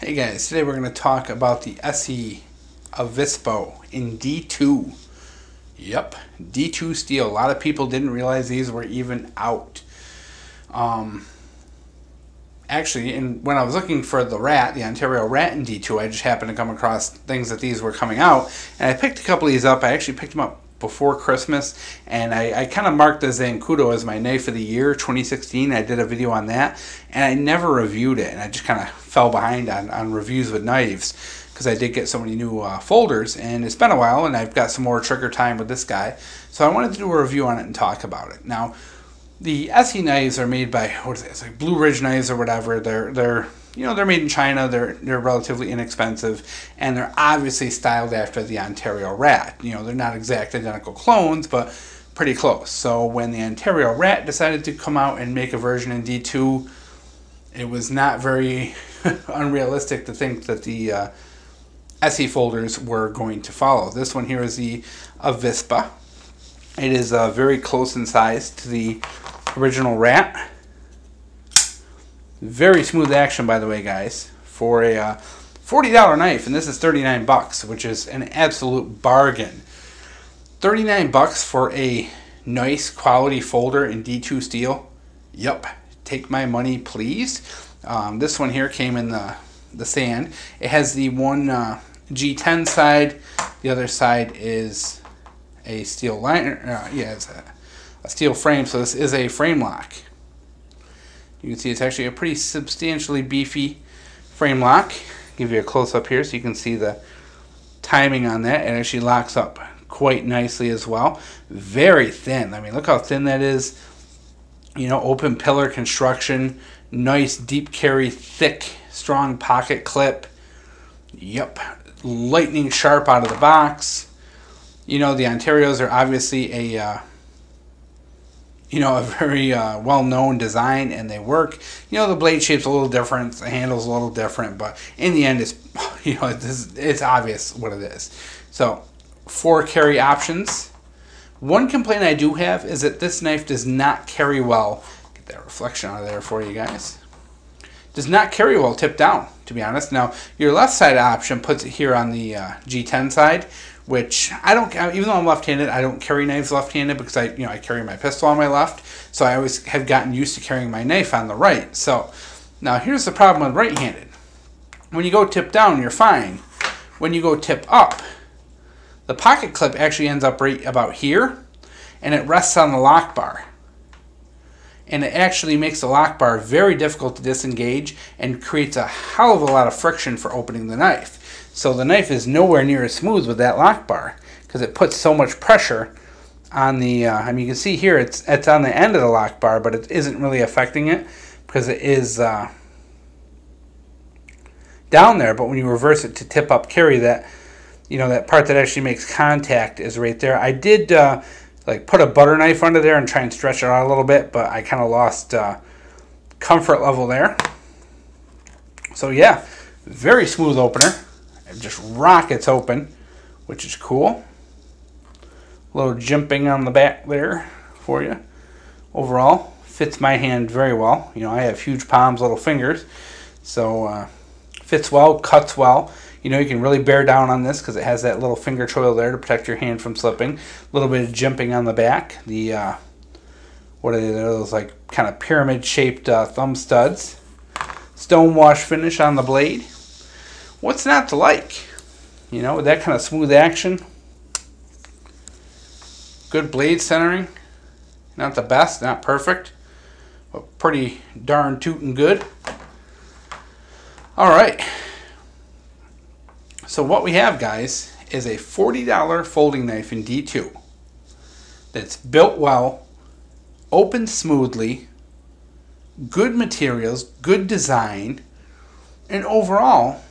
Hey guys, today we're going to talk about the Esee Avispa in D2. Yep, D2 steel. A lot of people didn't realize these were even out. Actually, when I was looking for the Ontario rat in D2, I just happened to come across things that these were coming out. And I picked a couple of these up. I actually picked them up before Christmas, and I kind of marked the Zancudo as my knife of the year 2016. I did a video on that, and I never reviewed it, and I just kind of fell behind on reviews with knives because I did get so many new folders, and it's been a while, and I've got some more trigger time with this guy, so I wanted to do a review on it and talk about it. Now, the Esee knives are made by, what is it? It's like Blue Ridge knives or whatever. They're made in China. They're relatively inexpensive, and they're obviously styled after the Ontario rat. They're not exact identical clones, but pretty close. So when the Ontario rat decided to come out and make a version in D2, it was not very unrealistic to think that the Esee folders were going to follow. This one here is the Avispa. It is very close in size to the original rat. Very smooth action, by the way, guys, for a $40 knife, and this is 39 bucks, which is an absolute bargain. 39 bucks for a nice quality folder in D2 steel. Yep, take my money, please. This one here came in the sand. It has the one G10 side. The other side is a steel liner. It's a steel frame, so this is a frame lock. You can see it's actually a pretty substantially beefy frame lock. Give you a close-up here so you can see the timing on that. It actually locks up quite nicely as well. Very thin. I mean, look how thin that is. Open pillar construction. Nice deep carry, thick, strong pocket clip. Yep. Lightning sharp out of the box. The Ontarios are obviously a very well-known design, and they work. The blade shape's a little different, the handle's a little different, but in the end, it's obvious what it is. So, 4 carry options. One complaint I do have is that this knife does not carry well. Get that reflection out of there for you guys. Does not carry well tipped down, to be honest. Now, your left side option puts it here on the G10 side, which I don't, even though I'm left-handed, I don't carry knives left-handed because I carry my pistol on my left, so I always have gotten used to carrying my knife on the right. So now here's the problem with right-handed. When you go tip down, you're fine. When you go tip up, the pocket clip actually ends up right about here, and it rests on the lock bar. And it actually makes the lock bar very difficult to disengage and creates a hell of a lot of friction for opening the knife. So the knife is nowhere near as smooth with that lock bar because it puts so much pressure on the, you can see here it's on the end of the lock bar, but it isn't really affecting it because it is down there. But when you reverse it to tip up carry, that that part that actually makes contact is right there. I did put a butter knife under there and try and stretch it out a little bit, but I kind of lost comfort level there. So yeah, very smooth opener. It just rockets open, which is cool. A little jimping on the back there for you. Overall, fits my hand very well. I have huge palms, little fingers, so fits well, cuts well. You can really bear down on this because it has that little finger choil there to protect your hand from slipping. A little bit of jimping on the back. The what are they? Those like kind of pyramid-shaped thumb studs. Stone wash finish on the blade. What's not to like? With that kind of smooth action. Good blade centering. Not the best, not perfect, but pretty darn tootin' good. Alright. So what we have, guys, is a $40 folding knife in D2 that's built well, opens smoothly, good materials, good design, and overall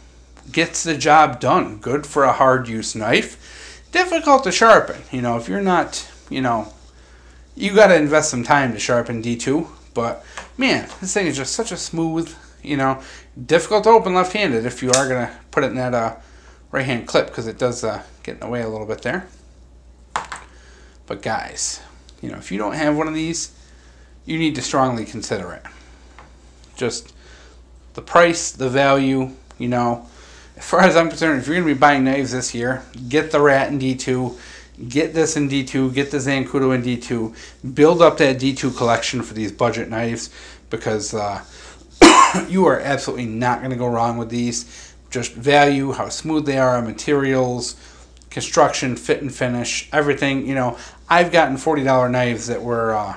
gets the job done. Good for a hard use knife. Difficult to sharpen. If you're not, you got to invest some time to sharpen D2. But man, this thing is just such a smooth, difficult to open left-handed if you are going to put it in that right-hand clip because it does get in the way a little bit there. But guys, if you don't have one of these, you need to strongly consider it. Just the price, the value, You know, as far as I'm concerned, if you're going to be buying knives this year, get the Rat in D2, get this in D2, get the Zancudo in D2, build up that D2 collection for these budget knives, because you are absolutely not going to go wrong with these. Just value, how smooth they are, materials, construction, fit and finish, everything. You know, I've gotten $40 knives that were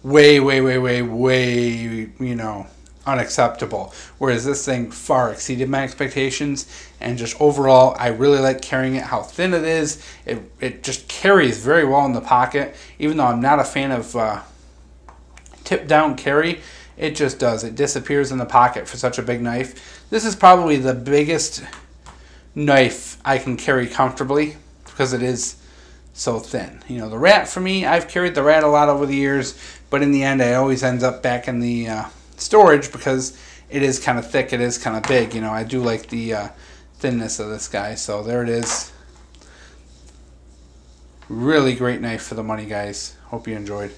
way, you know, unacceptable, whereas this thing far exceeded my expectations. And just overall, I really like carrying it, how thin it is. It just carries very well in the pocket, even though I'm not a fan of tip down carry. It just does. It disappears in the pocket for such a big knife. This is probably the biggest knife I can carry comfortably because it is so thin. You know, the Rat, for me, I've carried the Rat a lot over the years, but in the end I always end up back in the storage because it is kind of thick, it is kind of big. You know, I do like the thinness of this guy. So there it is. Really great knife for the money, guys. Hope you enjoyed.